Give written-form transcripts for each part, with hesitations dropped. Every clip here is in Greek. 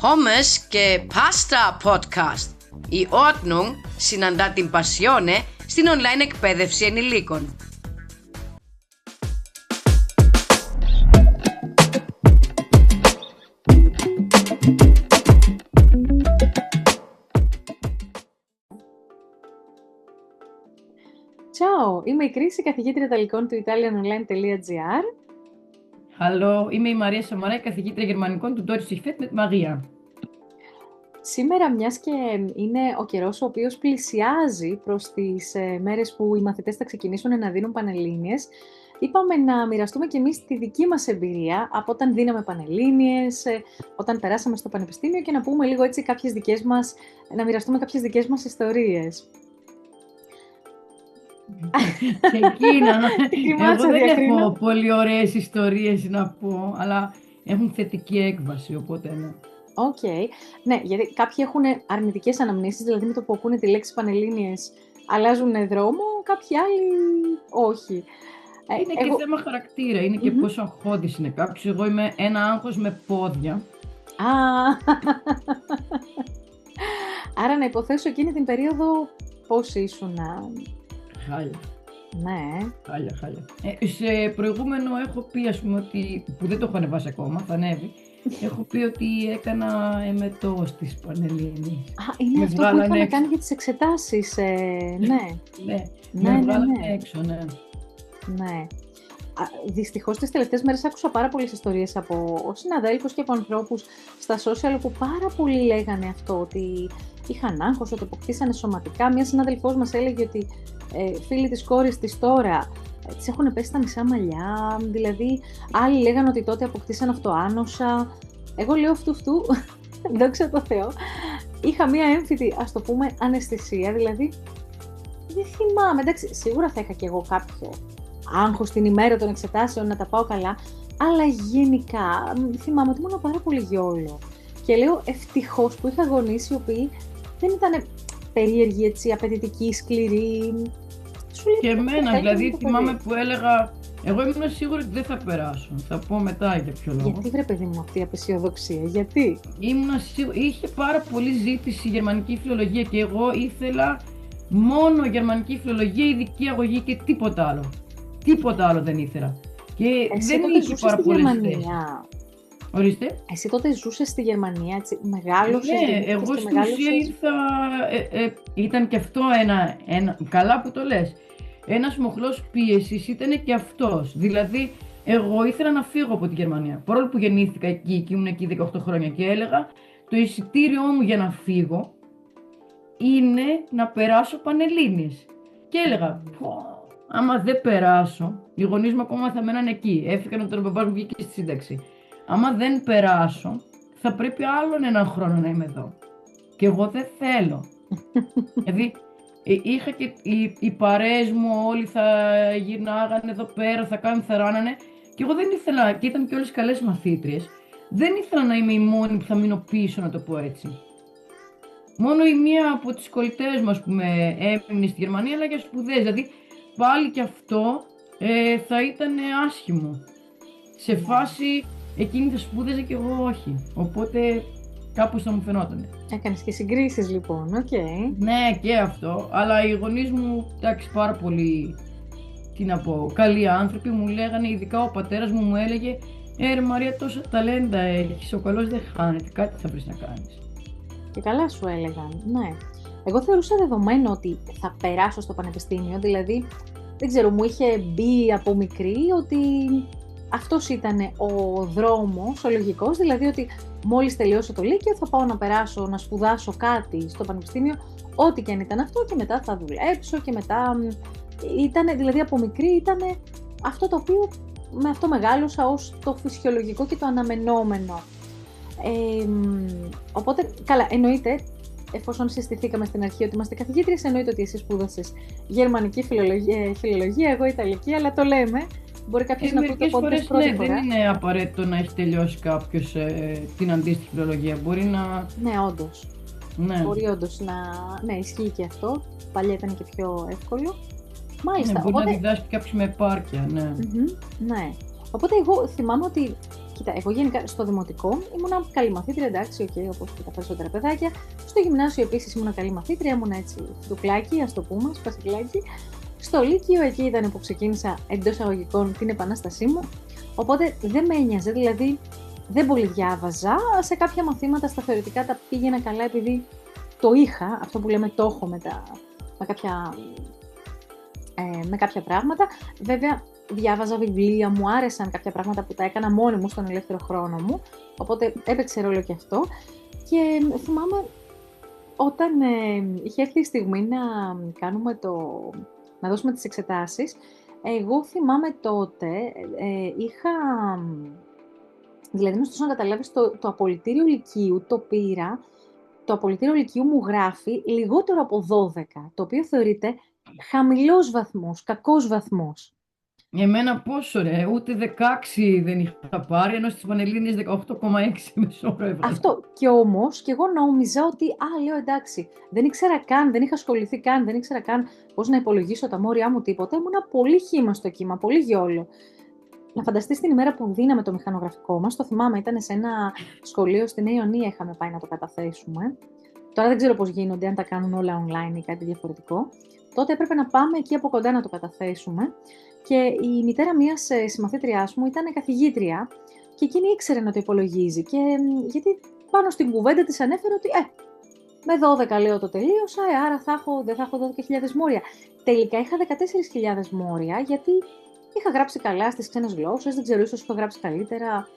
Pommes και Pasta Podcast. Η Ordnung συναντά την Passione στην online εκπαίδευση ενηλίκων. Ciao, είμαι η Κρίση, καθηγήτρια Ιταλικών του italianonline.gr. Hallo, είμαι η Μαρία Σαμαρά, καθηγήτρια Γερμανικών του Deutsche Fett mit Maria. Σήμερα, μιας και είναι ο καιρός ο οποίος πλησιάζει προς τις μέρες που οι μαθητές θα ξεκινήσουν να δίνουν πανελλήνιες, είπαμε να μοιραστούμε κι εμείς τη δική μας εμπειρία από όταν δίναμε πανελλήνιες, όταν περάσαμε στο πανεπιστήμιο και να πούμε λίγο έτσι να μοιραστούμε κάποιες δικές μας ιστορίες. Εκείνα, εγώ δεν έχω πολύ ωραίες ιστορίες να πω, αλλά έχουν θετική έκβαση, οπότε ναι. Οκ. Ναι, γιατί κάποιοι έχουν αρνητικές αναμνήσεις, δηλαδή με το που ακούνε τη λέξη πανελλήνιες αλλάζουν δρόμο, κάποιοι άλλοι όχι. Είναι και θέμα χαρακτήρα, είναι και πόσο αγχώδης είναι κάποιος. Εγώ είμαι ένα άγχος με πόδια. Άρα να υποθέσω εκείνη την περίοδο πώς ήσουνα? Χάλια. Ναι. Χάλια. Σε προηγούμενο έχω πει, ας πούμε, ότι, που δεν το έχω ανεβάσει ακόμα, θα ανέβει, έχω πει ότι έκανα εμετό στις πανελλήνιες. Είναι αυτό που είχαμε κάνει για τις εξετάσεις, ναι. Με βγάλανε έξω, ναι. Ναι. Δυστυχώς τις τελευταίες μέρες άκουσα πάρα πολλές ιστορίες από συναδέλφους και από ανθρώπους στα social που πάρα πολλοί λέγανε αυτό, ότι είχαν άγχος, ότι αποκτήσανε σωματικά. Μια συνάδελφός μας έλεγε ότι φίλοι της κόρης της τώρα τις έχουν πέσει τα μισά μαλλιά, δηλαδή άλλοι λέγανε ότι τότε αποκτήσαν αυτοάνοσα. Εγώ λέω αυτού, δόξα τω Θεώ, είχα μια έμφυτη, ας το πούμε, αναισθησία, δηλαδή δεν θυμάμαι, εντάξει, σίγουρα θα είχα κι εγώ κάποιο άγχος την ημέρα των εξετάσεων να τα πάω καλά, αλλά γενικά θυμάμαι ότι ήμουν πάρα πολύ γιόλο. Και λέω ευτυχώς που είχα γονείς οι οποίοι δεν ήταν περίεργοι, έτσι, απαιτητικοί, σκληροί. Και εμένα, δηλαδή θυμάμαι που έλεγα, εγώ ήμουν σίγουρη ότι δεν θα περάσω. Θα πω μετά για ποιο λόγο. Γιατί βρε παιδί μου αυτή η απεσιοδοξία, γιατί? Είχε πάρα πολύ ζήτηση γερμανική φιλολογία και εγώ ήθελα μόνο γερμανική φιλολογία, ειδική αγωγή και τίποτα άλλο. Τίποτα άλλο δεν ήθελα. Και εσύ δεν είχε πάρα πολλές θέσεις. Ορίστε. Εσύ τότε ζούσες στη Γερμανία, έτσι, μεγάλωσες? Ναι, εγώ στην ουσία ήρθα, ήταν και αυτό ένα, καλά που το λες, ένας μοχλός πίεσης ήταν και αυτός. Δηλαδή, εγώ ήθελα να φύγω από τη Γερμανία, παρόλο που γεννήθηκα εκεί και ήμουν εκεί 18 χρόνια και έλεγα, το εισιτήριό μου για να φύγω είναι να περάσω πανελλήνιες. Και έλεγα, άμα δεν περάσω, οι γονείς μου ακόμα θα μέναν εκεί, έφυγαν όταν ο μπαμπάς μου βγήκε στη σύνταξη. Άμα δεν περάσω, θα πρέπει άλλον έναν χρόνο να είμαι εδώ. Και εγώ δεν θέλω. Δηλαδή, είχα και οι παρέες μου όλοι θα γυρνάγανε εδώ πέρα, θα ράνανε. Και εγώ δεν ήθελα, και ήταν και όλες καλές μαθήτριες, δεν ήθελα να είμαι η μόνη που θα μείνω πίσω, να το πω έτσι. Μόνο η μία από τις κολλητές μου, ας πούμε, έμεινε στη Γερμανία, αλλά για σπουδές. Δηλαδή, πάλι και αυτό θα ήταν άσχημο. Σε φάση, εκείνη θα σπούδαζε και εγώ όχι. Οπότε κάπως θα μου φαινότανε. Έκανες και συγκρίσεις λοιπόν, οκ. Ναι, και αυτό. Αλλά οι γονείς μου, εντάξει, πάρα πολύ, τι να πω, καλοί άνθρωποι, μου λέγανε, ειδικά ο πατέρας μου έλεγε, ρε Μαρία, τόσα ταλέντα έχεις, ο καλός δεν χάνεται, κάτι θα βρεις να κάνεις. Και καλά σου έλεγαν, ναι. Εγώ θεωρούσα δεδομένο ότι θα περάσω στο πανεπιστήμιο, δηλαδή, δεν ξέρω, μου είχε μπει από μικρή ότι αυτός ήταν ο δρόμος, ο λογικός, δηλαδή ότι μόλις τελειώσω το Λύκειο θα πάω να περάσω, να σπουδάσω κάτι στο πανεπιστήμιο, ό,τι και αν ήταν αυτό, και μετά θα δουλέψω και μετά ήτανε, δηλαδή από μικρή ήταν αυτό το οποίο με αυτό μεγάλωσα ως το φυσιολογικό και το αναμενόμενο. Οπότε, καλά, εννοείται, εφόσον συστηθήκαμε στην αρχή ότι είμαστε καθηγήτριες, εννοείται ότι εσύ σπούδασες γερμανική φιλολογία, εγώ ιταλική, αλλά το λέμε. Μπορεί κάποιος να πει το πόντες πρώτη φορά. Δεν είναι απαραίτητο να έχει τελειώσει κάποιος την αντίστοιχη φιλολογία. Μπορεί να... Ναι, όντως. Ναι. Μπορεί όντως να... Ναι, ισχύει και αυτό. Παλιά ήταν και πιο εύκολο. Μάλιστα. Ναι, μπορεί να διδάσκει κάποιος με επάρκεια, ναι. Ναι. Οπότε εγώ θυμάμαι ότι Κοίτα, εγώ γενικά στο δημοτικό ήμουνα καλή μαθήτρια, εντάξει, όπως και τα περισσότερα παιδάκια. Στο γυμνάσιο επίσης ήμουνα καλή μαθήτρια, ήμουνα έτσι φτουκλάκι, ας το πούμε, σπασικλάκι. Στο Λύκειο εκεί ήταν που ξεκίνησα εντός εισαγωγικών την επανάστασή μου. Οπότε δεν με ένοιαζε, δηλαδή δεν πολύ διάβαζα. Σε κάποια μαθήματα στα θεωρητικά τα πήγαινα καλά επειδή το είχα, αυτό που λέμε το έχω με κάποια πράγματα. Βέβαια, διάβαζα βιβλία, μου άρεσαν κάποια πράγματα που τα έκανα μόνη μου στον ελεύθερο χρόνο μου, οπότε έπαιξε ρόλο και αυτό. Και θυμάμαι όταν είχε έρθει η στιγμή να δώσουμε τις εξετάσεις, εγώ θυμάμαι τότε δηλαδή να να καταλάβεις το απολυτήριο λυκείου το πήρα, το απολυτήριο λυκείου μου γράφει λιγότερο από 12, το οποίο θεωρείται χαμηλός βαθμός, κακός βαθμός. Εμένα πόσο ρε, ούτε 16 δεν είχα πάρει, ενώ στις Πανελλήνιες 18,6 μεσόωρο έβγαλα. Αυτό κι όμως, και εγώ νόμιζα ότι, λέω εντάξει, δεν ήξερα καν, δεν είχα ασχοληθεί καν, δεν ήξερα καν πώς να υπολογίσω τα μόρια μου τίποτα, ήμουνα πολύ χύμα στο κύμα, πολύ γιόλο. Να φανταστείς την ημέρα που δίναμε το μηχανογραφικό μας, το θυμάμαι, ήταν σε ένα σχολείο στη Νέα Ιωνία, είχαμε πάει να το καταθέσουμε. Τώρα δεν ξέρω πώς γίνονται, αν τα κάνουν όλα online ή κάτι διαφορετικό. Τότε έπρεπε να πάμε εκεί από κοντά να το καταθέσουμε. Και η μητέρα μιας συμμαθήτριάς μου ήταν καθηγήτρια και εκείνη ήξερε να το υπολογίζει. Και γιατί πάνω στην κουβέντα της ανέφερε ότι με 12 λέω το τελείωσα, άρα δεν θα έχω 12.000 μόρια. Τελικά είχα 14.000 μόρια, γιατί είχα γράψει καλά στις ξένες γλώσσες, δεν ξέρω, ίσως είχα γράψει καλύτερα.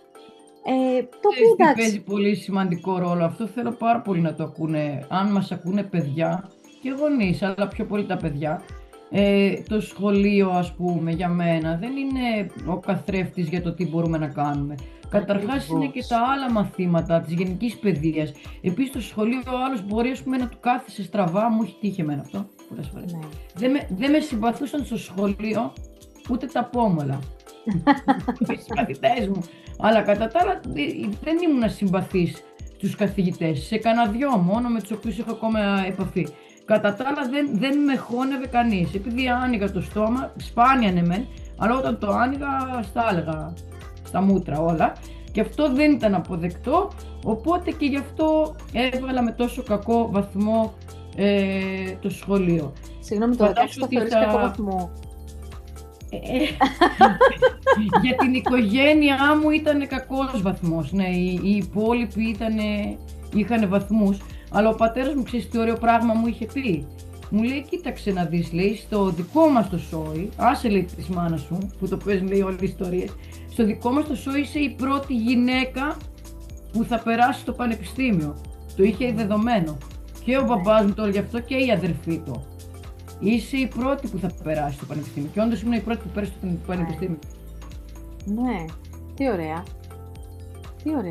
Το οποίο εντάξει. Παίζει πολύ σημαντικό ρόλο. Αυτό θέλω πάρα πολύ να το ακούνε. Αν μας ακούνε παιδιά και γονείς, αλλά πιο πολύ τα παιδιά. Το σχολείο, ας πούμε, για μένα δεν είναι ο καθρέφτης για το τι μπορούμε να κάνουμε. Καταρχάς είναι και τα άλλα μαθήματα της γενικής παιδείας. Επίσης στο σχολείο ο άλλος μπορεί, ας πούμε, να του κάθισε στραβά, μου έχει τύχει εμένα αυτό πολλές φορές. Ναι. Δεν με συμπαθούσαν στο σχολείο ούτε τα πόμολα. Οι συμμαθητές μου. Αλλά κατά τα άλλα δεν ήμουν συμπαθής στους καθηγητές. Σε κανένα δυο μόνο με τους οποίους έχω ακόμα επαφή. Κατά τα άλλα δεν με χώνευε κανείς, επειδή άνοιγα το στόμα, σπάνια ναι μεν, αλλά όταν το άνοιγα στα έλεγα, στα μούτρα όλα, και αυτό δεν ήταν αποδεκτό, οπότε και γι' αυτό έβγαλα με τόσο κακό βαθμό το σχολείο. Συγγνώμη, το 16 το θεωρείς κακό βαθμό. Για την οικογένειά μου ήταν κακός βαθμός, ναι, οι υπόλοιποι είχαν βαθμούς. Αλλά ο πατέρας μου, ξέρεις τι ωραίο πράγμα μου είχε πει. Μου λέει, κοίταξε να δεις, λέει, στο δικό μας το σόι, άσε λέει της μάνας σου, που το πες λέει όλες τις ιστορίες, στο δικό μας το σόι είσαι η πρώτη γυναίκα που θα περάσει στο πανεπιστήμιο. Το είχε δεδομένο. Και ο μπαμπάς μου το έλεγε αυτό και η αδερφή του. Είσαι η πρώτη που θα περάσει στο πανεπιστήμιο. Και όντως ήμουν η πρώτη που πέρασε στο πανεπιστήμιο. Ναι, τι ωραία.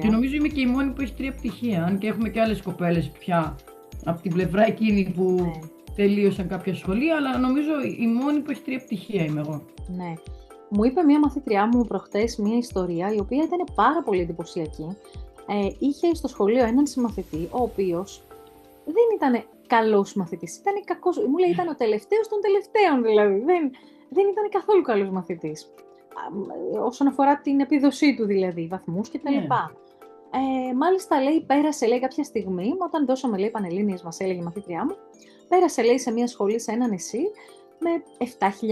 Και νομίζω είμαι και η μόνη που έχει 3 πτυχία, αν και έχουμε και άλλες κοπέλες πια από την πλευρά εκείνη που τελείωσαν κάποια σχολεία, αλλά νομίζω η μόνη που έχει 3 πτυχία είμαι εγώ. Ναι. Μου είπε μια μαθήτριά μου προχτές μια ιστορία, η οποία ήταν πάρα πολύ εντυπωσιακή. Είχε στο σχολείο έναν συμμαθητή, ο οποίος δεν ήταν καλός μαθητής, ήταν κακός. Μου λέει, ήταν ο τελευταίος των τελευταίων δηλαδή. Δεν ήταν καθόλου καλός μαθητής. Όσον αφορά την επίδοσή του δηλαδή, βαθμούς κτλ. Μάλιστα λέει, πέρασε λέει κάποια στιγμή, όταν δώσαμε λέει Πανελλήνιες, μας έλεγε η μαθήτριά μου, πέρασε λέει σε μια σχολή σε ένα νησί με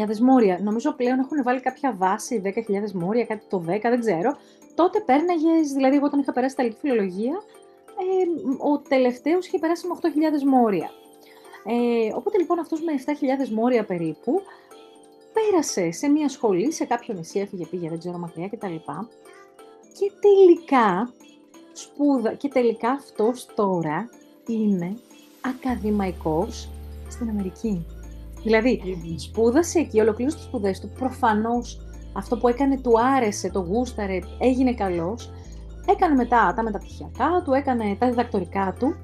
7.000 μόρια. Νομίζω πλέον έχουν βάλει κάποια βάση 10.000 μόρια, κάτι το 10, δεν ξέρω. Τότε πέρναγες, δηλαδή εγώ όταν είχα περάσει τα ελληνική φιλολογία, ο τελευταίος είχε περάσει με 8.000 μόρια. Οπότε λοιπόν αυτός με 7.000 μόρια περίπου, πέρασε σε μια σχολή, σε κάποιο νησί, πήγε, δεν ξέρω μακριά κτλ. Και τελικά αυτός τώρα είναι ακαδημαϊκός στην Αμερική. Δηλαδή, σπούδασε εκεί, ολοκλήρωσε τις σπουδές του, προφανώς αυτό που έκανε του άρεσε, το γούσταρε, έγινε καλός, έκανε μετά τα μεταπτυχιακά του, έκανε τα διδακτορικά του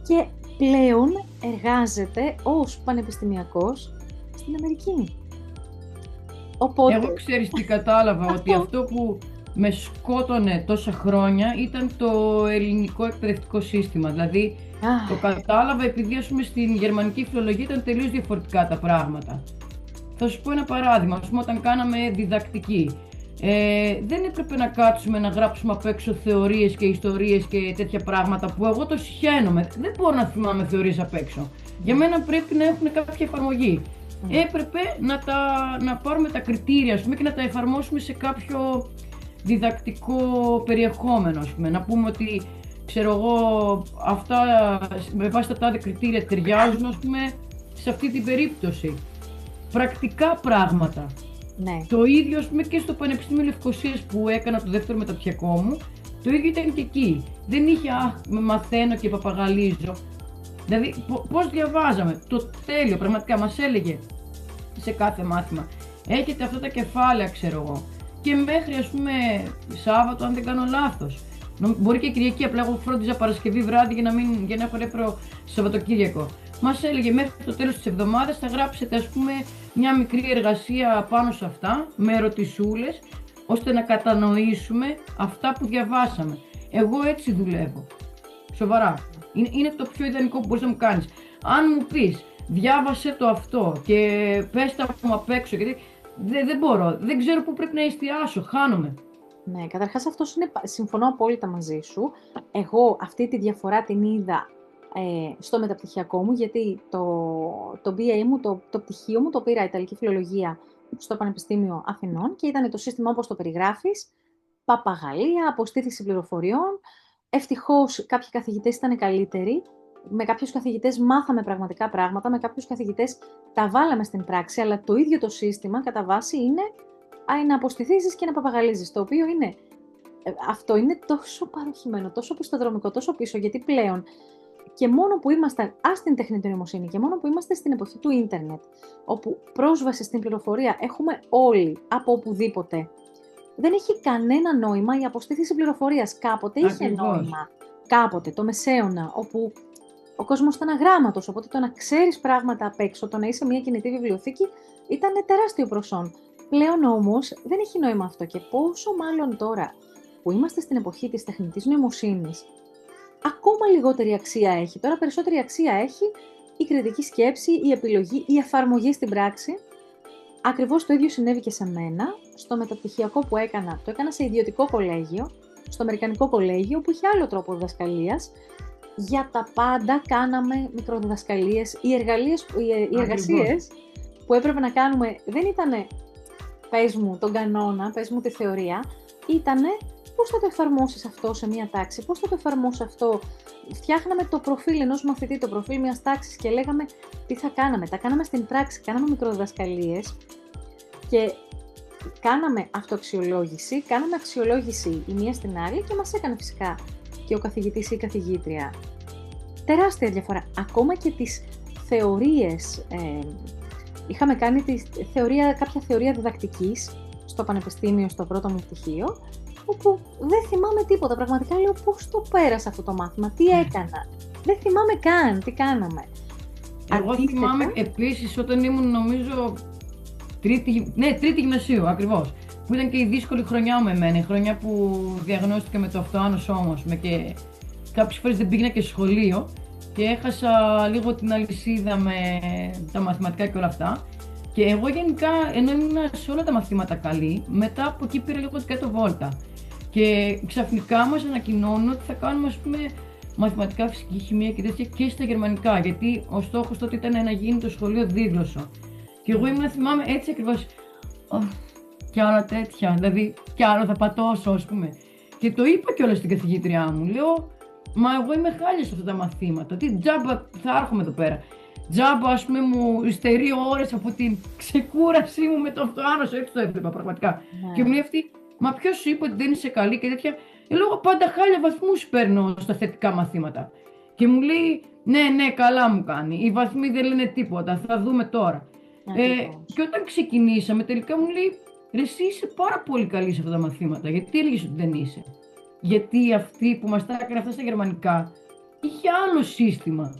και πλέον εργάζεται ως πανεπιστημιακός στην Αμερική. Οπότε... Εγώ ξέρεις τι κατάλαβα, ότι αυτό που με σκότωνε τόσα χρόνια ήταν το ελληνικό εκπαιδευτικό σύστημα. Δηλαδή το κατάλαβα επειδή ας πούμε στην γερμανική φιλολογία ήταν τελείως διαφορετικά τα πράγματα. Θα σου πω ένα παράδειγμα, ας πούμε όταν κάναμε διδακτική. Δεν έπρεπε να κάτσουμε να γράψουμε απ' έξω θεωρίες και ιστορίες και τέτοια πράγματα που εγώ το συχαίνομαι. Δεν μπορώ να θυμάμαι θεωρίες απ' έξω. Για μένα πρέπει να έχουν κάποια εφαρμογή. Έπρεπε να πάρουμε τα κριτήρια, ας πούμε, και να τα εφαρμόσουμε σε κάποιο διδακτικό περιεχόμενο, ας πούμε. Να πούμε ότι, ξέρω εγώ, αυτά με βάση τα τάδε κριτήρια ταιριάζουν, ας πούμε, σε αυτή την περίπτωση. Πρακτικά πράγματα. Ναι. Το ίδιο, ας πούμε, και στο Πανεπιστήμιο Λευκωσίας που έκανα το δεύτερο μεταπτυχιακό μου, το ίδιο ήταν και εκεί. Δεν είχε μαθαίνω και παπαγαλίζω. Δηλαδή, πώς διαβάζαμε, το τέλειο, πραγματικά μας έλεγε σε κάθε μάθημα. Έχετε αυτά τα κεφάλαια, ξέρω εγώ. Και μέχρι, ας πούμε, Σάββατο, αν δεν κάνω λάθος. Μπορεί και Κυριακή, απλά εγώ φρόντιζα Παρασκευή βράδυ για να έχω ρεύρο Σαββατοκύριακο. Μας έλεγε μέχρι το τέλος της εβδομάδας θα γράψετε, ας πούμε, μια μικρή εργασία πάνω σε αυτά, με ερωτησούλες, ώστε να κατανοήσουμε αυτά που διαβάσαμε. Εγώ έτσι δουλεύω. Σοβαρά. Είναι το πιο ιδανικό που μπορείς να μου κάνεις. Αν μου πεις, διάβασε το αυτό και πες τα μου απ' έξω, γιατί δεν μπορώ, δεν ξέρω πού πρέπει να εστιάσω, χάνομαι. Ναι, καταρχάς αυτός είναι, συμφωνώ απόλυτα μαζί σου. Εγώ αυτή τη διαφορά την είδα στο μεταπτυχιακό μου, γιατί το BA μου, το πτυχίο μου το πήρα Ιταλική Φιλολογία στο Πανεπιστήμιο Αθηνών και ήταν το σύστημα όπως το περιγράφεις, παπαγαλία, αποστήθηση πληροφοριών. Ευτυχώς κάποιοι καθηγητές ήταν καλύτεροι, με κάποιους καθηγητές μάθαμε πραγματικά πράγματα, με κάποιους καθηγητές τα βάλαμε στην πράξη, αλλά το ίδιο το σύστημα κατά βάση είναι να αποστηθήσεις και να παπαγαλίζεις, το οποίο αυτό είναι τόσο παροχημένο, τόσο πιστοδρομικό, τόσο πίσω, γιατί πλέον και μόνο που είμαστε στην τεχνητή νοημοσύνη και μόνο που είμαστε στην εποχή του ίντερνετ, όπου πρόσβαση στην πληροφορία έχουμε όλοι από οπουδήποτε, δεν έχει κανένα νόημα η αποστήθηση πληροφορίας. Κάποτε είχε νόημα, κάποτε, το Μεσαίωνα, όπου ο κόσμος ήταν αγράμματος, οπότε το να ξέρεις πράγματα απ' έξω, το να είσαι μια κινητή βιβλιοθήκη, ήταν τεράστιο προσόν. Πλέον όμως δεν έχει νόημα αυτό και πόσο μάλλον τώρα που είμαστε στην εποχή της τεχνητής νοημοσύνης, ακόμα λιγότερη αξία έχει. Τώρα περισσότερη αξία έχει η κριτική σκέψη, η επιλογή, η εφαρμογή στην πράξη. Ακριβώς το ίδιο συνέβη και σε μένα. Στο μεταπτυχιακό που έκανα, το έκανα σε ιδιωτικό κολέγιο, στο Αμερικανικό κολέγιο, που είχε άλλο τρόπο διδασκαλίας. Για τα πάντα κάναμε μικροδιδασκαλίες. Οι εργασίες που έπρεπε να κάνουμε δεν ήτανε πες μου τον κανόνα, πες μου τη θεωρία, ήτανε πώς θα το εφαρμόσεις αυτό σε μία τάξη, πώς θα το εφαρμόσεις αυτό. Φτιάχναμε το προφίλ ενός μαθητή, το προφίλ μιας τάξης και λέγαμε τι θα κάναμε. Τα κάναμε στην πράξη, κάναμε μικροδιδασκαλίες και κάναμε αυτοαξιολόγηση, κάναμε αξιολόγηση η μία στην άλλη και μας έκανε φυσικά και ο καθηγητής ή η καθηγήτρια. Τεράστια διαφορά. Ακόμα και τις θεωρίες, είχαμε κάνει κάποια θεωρία διδακτικής στο πανεπιστήμιο, στο πρώτο μου πτυχίο, όπου δεν θυμάμαι τίποτα. Πραγματικά λέω πώς το πέρασα αυτό το μάθημα, τι έκανα. Δεν θυμάμαι καν τι κάναμε. Εγώ θυμάμαι επίσης όταν ήμουν νομίζω τρίτη γυμνασίου ακριβώς, που ήταν και η δύσκολη χρονιά μου εμένα, η χρονιά που διαγνώστηκα με το αυτοάνωσό όμως και κάποιες φορές δεν πήγαινα και σχολείο και έχασα λίγο την αλυσίδα με τα μαθηματικά και όλα αυτά. Και εγώ γενικά, ενώ ήμουν σε όλα τα μαθήματα καλή, μετά από εκεί πήρα λίγο την κάτω βόλτα. Και ξαφνικά μας ανακοινώνουν ότι θα κάνουμε, ας πούμε, μαθηματικά, φυσική, χημεία και τέτοια και στα γερμανικά. Γιατί ο στόχος τότε ήταν να γίνει το σχολείο δίγλωσσο. Και εγώ ήμουν, θυμάμαι, έτσι ακριβώς. Και άλλα τέτοια, δηλαδή, κι άλλο θα πατώσω, ας πούμε. Και το είπα κιόλας στην καθηγήτριά μου. Λέω, μα εγώ είμαι χάλια σε αυτά τα μαθήματα. Τι τζάμπα θα έρχομαι εδώ πέρα. Τζάμπα, ας πούμε, μου υστερεί ώρες από την ξεκούρασή μου με το αυτοάνωσο. Έτσι το έβλεπα πραγματικά. Ναι. Και μου λέει αυτή, μα ποιος σου είπε ότι δεν είσαι καλή και τέτοια. Λέω, πάντα χάλια βαθμούς παίρνω στα θετικά μαθήματα. Και μου λέει, ναι, καλά μου κάνει. Οι βαθμοί δεν λένε τίποτα. Θα δούμε τώρα. Και όταν ξεκινήσαμε, τελικά μου λέει, ρε, εσύ είσαι πάρα πολύ καλή σε αυτά τα μαθήματα. Γιατί έλεγες ότι δεν είσαι? Γιατί αυτή που μας τα έκανε αυτά στα γερμανικά είχε άλλο σύστημα.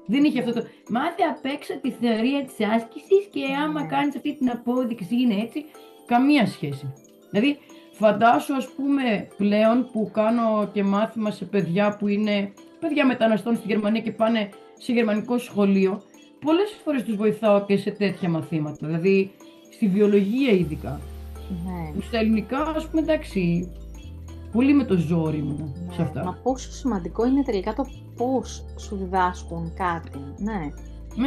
Δεν είχε αυτό το μάθε απ' έξω τη θεωρία της άσκησης και άμα κάνεις αυτή την απόδειξη είναι έτσι. Καμία σχέση. Δηλαδή, φαντάσου, ας πούμε, πλέον που κάνω και μάθημα σε παιδιά που είναι παιδιά μεταναστών στη Γερμανία και πάνε σε γερμανικό σχολείο, πολλές φορές τους βοηθάω και σε τέτοια μαθήματα. Δηλαδή, στη βιολογία ειδικά. Ναι. Που στα ελληνικά, ας πούμε, εντάξει, πολύ με το ζόρι ήμουνα σε αυτά. Μα πόσο σημαντικό είναι τελικά το πώς σου διδάσκουν κάτι. Ναι.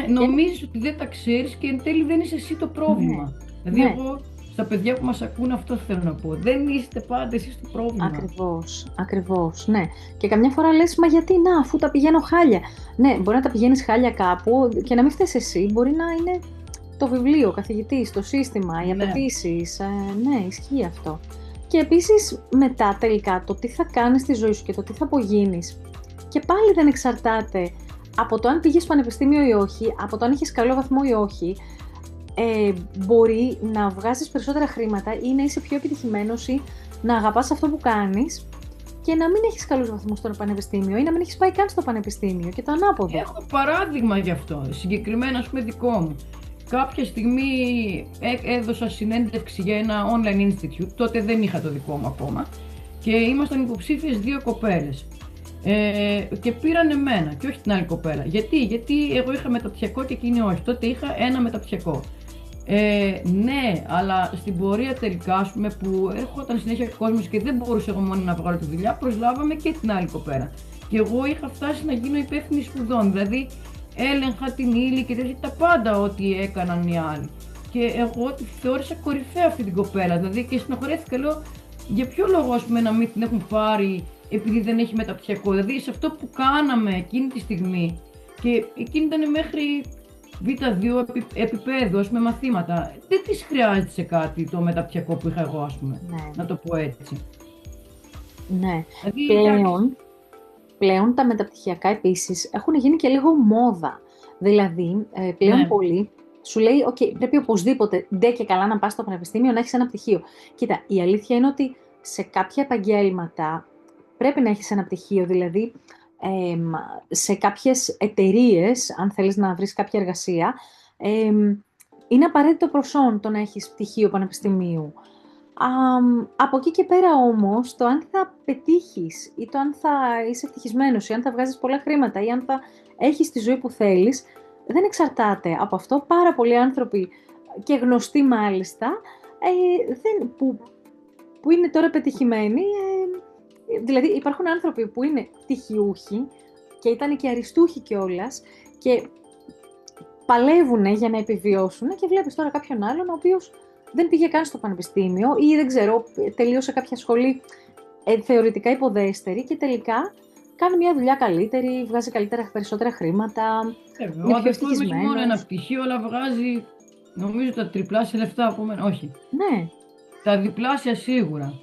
Νομίζεις ότι δεν τα ξέρεις και εν τέλει δεν είσαι εσύ το πρόβλημα. Δηλαδή, εγώ στα παιδιά που μας ακούν αυτό θέλω να πω. Δεν είστε πάντα εσείς το πρόβλημα. Ακριβώς, ναι. Και καμιά φορά λες, μα γιατί να, αφού τα πηγαίνω χάλια. Ναι, μπορεί να τα πηγαίνεις χάλια κάπου και να μην φταίς εσύ. Μπορεί να είναι το βιβλίο, ο καθηγητής, το σύστημα, οι απαιτήσεις. Ναι, ισχύει αυτό. Και επίσης μετά τελικά το τι θα κάνεις στη ζωή σου και το τι θα απογίνεις. Και πάλι δεν εξαρτάται από το αν πήγες στο πανεπιστήμιο ή όχι, από το αν έχεις καλό βαθμό ή όχι. Μπορεί να βγάζεις περισσότερα χρήματα ή να είσαι πιο επιτυχημένος ή να αγαπάς αυτό που κάνεις και να μην έχεις καλούς βαθμούς στο πανεπιστήμιο ή να μην έχεις πάει καν στο πανεπιστήμιο και το ανάποδο. Έχω παράδειγμα γι' αυτό, συγκεκριμένα, ας πούμε, δικό μου. Κάποια στιγμή έδωσα συνέντευξη για ένα online institute, τότε δεν είχα το δικό μου ακόμα και ήμασταν υποψήφιες 2 κοπέλες και πήραν εμένα και όχι την άλλη κοπέλα. Γιατί εγώ είχα μεταπτυχιακό και εκείνη όχι, τότε είχα ένα μεταπτυχιακό. Ναι, αλλά στην πορεία τελικά, ας πούμε, που έρχονταν συνέχεια κόσμος και δεν μπορούσα εγώ μόνο να βγάλω τη δουλειά, προσλάβαμε και την άλλη κοπέλα. Και εγώ είχα φτάσει να γίνω υπεύθυνη σπουδών, δηλαδή έλεγχα την ύλη και τέτοια, τα πάντα ό,τι έκαναν οι άλλοι. Και εγώ τη θεώρησα κορυφαία αυτή την κοπέλα, δηλαδή και συναχωρέθηκα, λέω, για ποιο λόγο, ας πούμε, να μην την έχουν πάρει επειδή δεν έχει μεταπτυχιακό. Δηλαδή σε αυτό που κάναμε εκείνη τη στιγμή, και εκείνη ήταν μέχρι Β2 επίπεδο, με μαθήματα. Δεν της χρειάζεται σε κάτι το μεταπτυχιακό που είχα εγώ, ας πούμε, να το πω έτσι. Ναι, δηλαδή, πλέον τα μεταπτυχιακά επίσης έχουν γίνει και λίγο μόδα. Δηλαδή, πλέον πολλοί σου λέει, OK, πρέπει οπωσδήποτε ντε και καλά να πας στο πανεπιστήμιο να έχεις ένα πτυχίο. Κοίτα, η αλήθεια είναι ότι σε κάποια επαγγέλματα πρέπει να έχεις ένα πτυχίο, δηλαδή σε κάποιες εταιρείες, αν θέλεις να βρεις κάποια εργασία, είναι απαραίτητο προσόν το να έχεις πτυχίο πανεπιστημίου. Από εκεί και πέρα όμως, το αν θα πετύχεις ή το αν θα είσαι ευτυχισμένος ή αν θα βγάζεις πολλά χρήματα ή αν θα έχεις τη ζωή που θέλεις, δεν εξαρτάται από αυτό. Πάρα πολλοί άνθρωποι και γνωστοί μάλιστα, που είναι τώρα πετυχημένοι, δηλαδή υπάρχουν άνθρωποι που είναι πτυχιούχοι και ήταν και αριστούχοι κιόλας και παλεύουν για να επιβιώσουν και βλέπεις τώρα κάποιον άλλον ο οποίος δεν πήγε καν στο πανεπιστήμιο ή δεν ξέρω, τελείωσε κάποια σχολή θεωρητικά υποδέστερη και τελικά κάνει μια δουλειά καλύτερη, βγάζει περισσότερα χρήματα, είναι πιο ευτυχισμένος. Έχει μόνο ένα πτυχίο, αλλά βγάζει, νομίζω, τα τριπλάσια λεφτά από μένα, όχι. Ναι. Τα διπλάσια σίγουρα.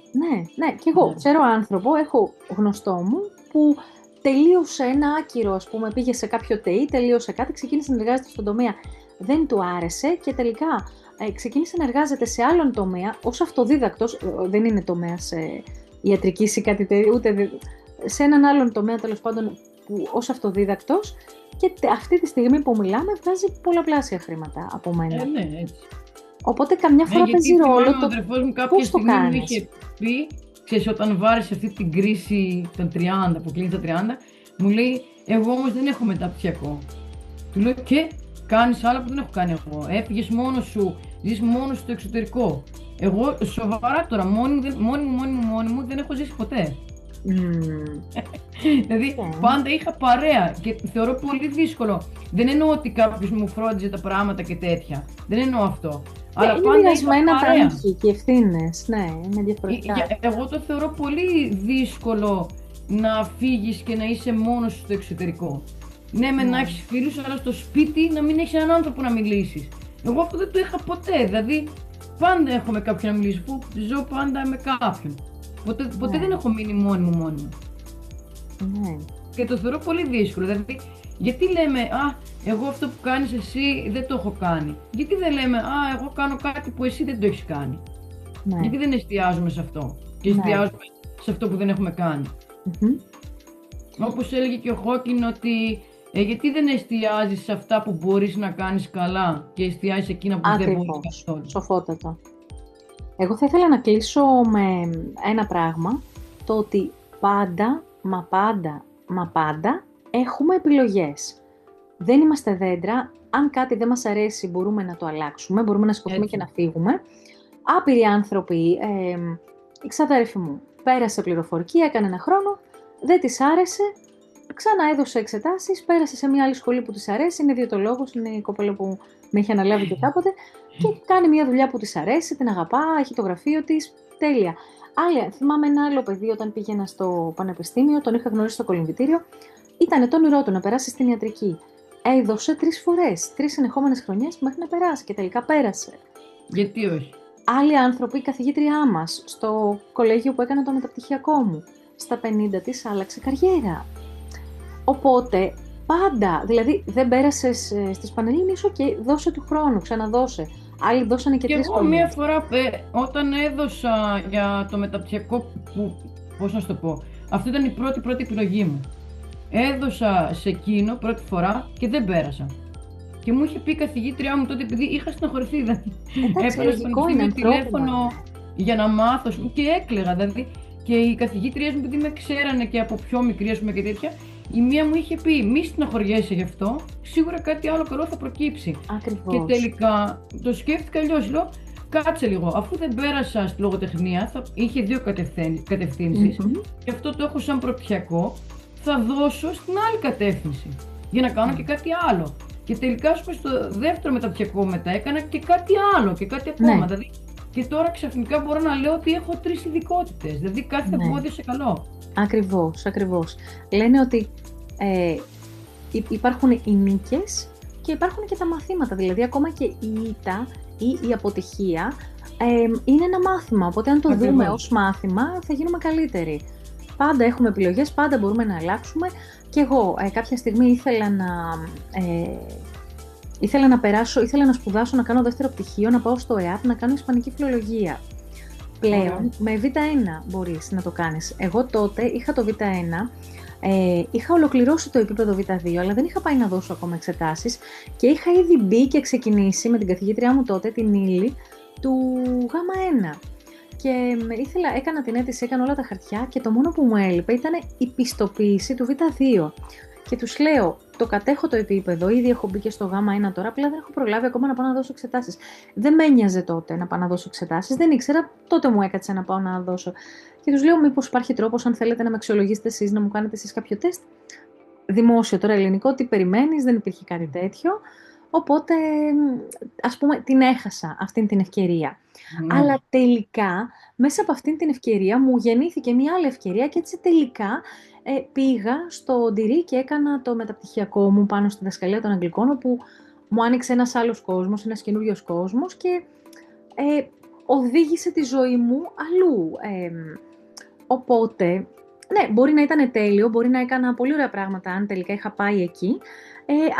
Ναι, και εγώ ξέρω άνθρωπο, έχω γνωστό μου που τελείωσε ένα άκυρο, ας πούμε, πήγε σε κάποιο ΤΕΙ, τελείωσε κάτι, ξεκίνησε να εργάζεται στον τομέα, δεν του άρεσε και τελικά ξεκίνησε να εργάζεται σε άλλον τομέα ως αυτοδίδακτος, δεν είναι τομέας ιατρικής ή κάτι τέτοιο, ούτε σε έναν άλλον τομέα τέλος πάντων ως αυτοδίδακτος και αυτή τη στιγμή που μιλάμε βγάζει πολλαπλάσια χρήματα από μένα. Ναι, έτσι. Οπότε καμιά φορά παίζει ρόλο το αδερφός μου κάποια στιγμή μου είχε πει, ξέρεις, όταν βάρεσε αυτή την κρίση των 30, που κλείνει τα 30, μου λέει, εγώ όμως δεν έχω μεταπτυχιακό. Του λέω, και κάνεις άλλα που δεν έχω κάνει εγώ. Έφυγες μόνος σου, ζεις μόνος στο εξωτερικό. Εγώ σοβαρά τώρα, μόνη μου δεν έχω ζήσει ποτέ. Δηλαδή πάντα είχα παρέα και θεωρώ πολύ δύσκολο. Δεν εννοώ ότι κάποιος μου φρόντιζε τα πράγματα και τέτοια. Δεν εννοώ αυτό. Αλλά είναι μοιρασμένα τα ήθη και ευθύνες. Ναι, είναι διαφορετικά. Εγώ το θεωρώ πολύ δύσκολο να φύγεις και να είσαι μόνος στο εξωτερικό. Ναι, να έχεις φίλους, αλλά στο σπίτι να μην έχεις έναν άνθρωπο να μιλήσεις. Εγώ αυτό δεν το είχα ποτέ. Δηλαδή πάντα έχω με κάποιον να μιλήσω, που ζω πάντα με κάποιον. Ποτέ δεν έχω μείνει μόνη μου. Ναι. Και το θεωρώ πολύ δύσκολο. Δηλαδή, γιατί λέμε, εγώ αυτό που κάνεις εσύ δεν το έχω κάνει. Γιατί δεν λέμε, εγώ κάνω κάτι που εσύ δεν το έχεις κάνει. Ναι. Γιατί δεν εστιάζουμε σε αυτό και εστιάζουμε σε αυτό που δεν έχουμε κάνει. Όπως έλεγε και ο Χόκκιν, ότι γιατί δεν εστιάζεις σε αυτά που μπορείς να κάνεις καλά και εστιάζεις σε εκείνα που δεν μπορείς καθόλου. Σοφότατο. Εγώ θα ήθελα να κλείσω με ένα πράγμα, το ότι πάντα έχουμε επιλογές. Δεν είμαστε δέντρα, αν κάτι δεν μας αρέσει μπορούμε να το αλλάξουμε, μπορούμε να σηκωθούμε και να φύγουμε, άπειροι άνθρωποι, η ξαδέρφη μου πέρασε πληροφορική, έκανε ένα χρόνο, δεν της άρεσε, ξανά έδωσε εξετάσεις, πέρασε σε μια άλλη σχολή που της αρέσει, είναι ιδιωτολόγος, είναι η κοπέλα που με είχε αναλάβει και κάποτε και κάνει μια δουλειά που της αρέσει, την αγαπά, έχει το γραφείο της, τέλεια. Άλλη, θυμάμαι ένα άλλο παιδί όταν πήγαινα στο πανεπιστήμιο, τον είχα γνωρίσει στο κολυμβητήριο, ήταν το όνειρό του να περάσει στην ιατρική. Έδωσε 3 φορές, 3 συνεχόμενες χρονιές μέχρι να περάσει και τελικά πέρασε. Γιατί όχι. Άλλοι άνθρωποι, η καθηγήτριά μας, στο κολέγιο που έκανα το μεταπτυχιακό μου, στα 50 της άλλαξε καριέρα. Οπότε, πάντα, δηλαδή δεν πέρασες στις Πανελλήνιες, και δώσε του χρόνου, ξαναδώσε. Άλλοι δώσανε και 3 εγώ χρονιές. μία φορά, όταν έδωσα για το μεταπτυχιακό, πώς να σου το πω, αυτή ήταν η πρώτη επιλογή μου. Έδωσα σε εκείνο πρώτη φορά και δεν πέρασα. Και μου είχε πει η καθηγήτριά μου τότε, επειδή είχα στεναχωρηθεί, δηλαδή. Έπαιρνα στο πανεπιστήμιο τηλέφωνο για να μάθω και έκλαιγα, δηλαδή. Και οι καθηγήτριές μου, επειδή με ξέρανε και από πιο μικρή, ας πούμε, και τέτοια, η μία μου είχε πει: μη στεναχωριέσαι γι' αυτό, σίγουρα κάτι άλλο καλό θα προκύψει. Ακριβώς. Και τελικά το σκέφτηκα αλλιώς. Λέω: κάτσε λίγο, αφού δεν πέρασα στη λογοτεχνία, είχε 2 κατευθύνσεις, και αυτό το έχω σαν προπτυχιακό, θα δώσω στην άλλη κατεύθυνση για να κάνω και κάτι άλλο. Και τελικά, ας πούμε, στο δεύτερο μεταπτυχιακό μετά έκανα και κάτι άλλο και κάτι ακόμα. Ναι. Δηλαδή, και τώρα ξαφνικά μπορώ να λέω ότι έχω 3 ειδικότητες. Δηλαδή, κάθε εμπόδιο σε καλό. Ακριβώς. Λένε ότι υπάρχουν οι νίκες και υπάρχουν και τα μαθήματα. Δηλαδή, ακόμα και η ήττα ή η αποτυχία είναι ένα μάθημα. Οπότε, αν το δούμε ως μάθημα, θα γίνουμε καλύτεροι. Πάντα έχουμε επιλογές, πάντα μπορούμε να αλλάξουμε. Και εγώ κάποια στιγμή ήθελα να περάσω, ήθελα να σπουδάσω, να κάνω δεύτερο πτυχίο, να πάω στο ΕΑΠ, να κάνω ισπανική φιλολογία. Πλέον, με Β1 μπορείς να το κάνεις. Εγώ τότε είχα το Β1, είχα ολοκληρώσει το επίπεδο Β2, αλλά δεν είχα πάει να δώσω ακόμα εξετάσεις και είχα ήδη μπει και ξεκινήσει με την καθηγήτριά μου τότε, την Ήλη, του Γ1. Και έκανα την αίτηση, έκανα όλα τα χαρτιά και το μόνο που μου έλειπε ήταν η πιστοποίηση του Β2. Και τους λέω: το κατέχω το επίπεδο, ήδη έχω μπει και στο Γ1 τώρα, απλά δεν έχω προλάβει ακόμα να πάω να δώσω εξετάσεις. Δεν με ένοιαζε τότε να πάω να δώσω εξετάσεις, δεν ήξερα, τότε μου έκατσε να πάω να δώσω. Και τους λέω: μήπως υπάρχει τρόπος, αν θέλετε να με αξιολογήσετε εσείς, να μου κάνετε εσείς κάποιο τεστ. Δημόσιο τώρα ελληνικό, τι περιμένεις, δεν υπήρχε κάτι τέτοιο. Οπότε, ας πούμε, την έχασα αυτήν την ευκαιρία. Αλλά τελικά, μέσα από αυτήν την ευκαιρία μου γεννήθηκε μια άλλη ευκαιρία και έτσι τελικά πήγα στο Ντυρί και έκανα το μεταπτυχιακό μου πάνω στη διδασκαλία των Αγγλικών, όπου μου άνοιξε ένας άλλος κόσμος, ένας καινούριος κόσμος και οδήγησε τη ζωή μου αλλού. Οπότε, ναι, μπορεί να ήταν τέλειο, μπορεί να έκανα πολύ ωραία πράγματα αν τελικά είχα πάει εκεί,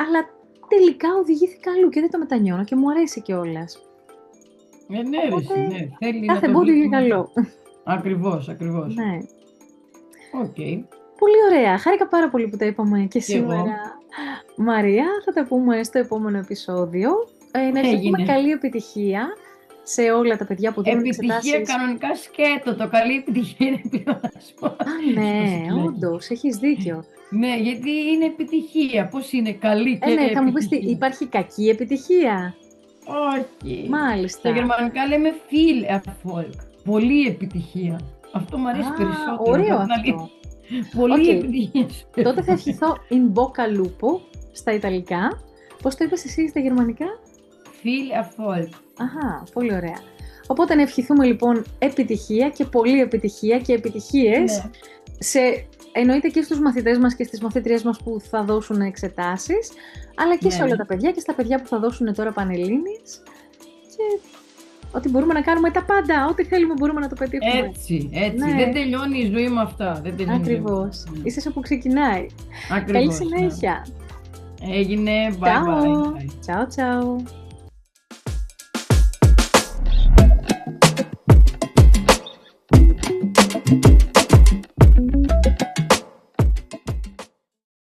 αλλά τελικά οδηγήθηκα αλλού και δεν το μετανιώνω και μου αρέσει κιόλας. Ναι, ναι. Θέλει κάθε να το εμπόδιο είναι καλό. Ακριβώς. Ναι. Okay. Πολύ ωραία. Χάρηκα πάρα πολύ που τα είπαμε και σήμερα. Εγώ. Μαρία, θα τα πούμε στο επόμενο επεισόδιο. Να ευχηθούμε καλή επιτυχία σε όλα τα παιδιά που δίνουν εξετάσεις. Επιτυχία κανονικά σκέτο. Το καλή επιτυχία είναι πλεονάσμα. Ναι, όντως, έχεις δίκιο. Ναι, γιατί είναι επιτυχία. Πώς είναι καλή και ναι, θα μου πεις, υπάρχει κακή επιτυχία? Όχι. Μάλιστα. Στα γερμανικά λέμε viel Erfolg. Πολύ επιτυχία. Αυτό μου αρέσει περισσότερο. Ωραίο αυτό. Πολύ επιτυχία. Τότε θα ευχηθώ in bocca lupo στα Ιταλικά. Πώς το είπες εσύ στα γερμανικά? Viel Erfolg. Αχα, πολύ ωραία. Οπότε να ευχηθούμε λοιπόν επιτυχία και πολλή επιτυχία και επιτυχίες εννοείται και στους μαθητές μας και στις μαθήτριές μας που θα δώσουν εξετάσεις, αλλά και σε όλα τα παιδιά και στα παιδιά που θα δώσουν τώρα Πανελλήνιες, και ότι μπορούμε να κάνουμε τα πάντα, ό,τι θέλουμε μπορούμε να το πετύχουμε. Έτσι. Ναι. Δεν τελειώνει η ζωή με αυτά. Ακριβώς. Είσαι όπου ξεκινάει. Ακριβώς. Καλή συνέχεια. Έγινε. Bye bye. Ciao.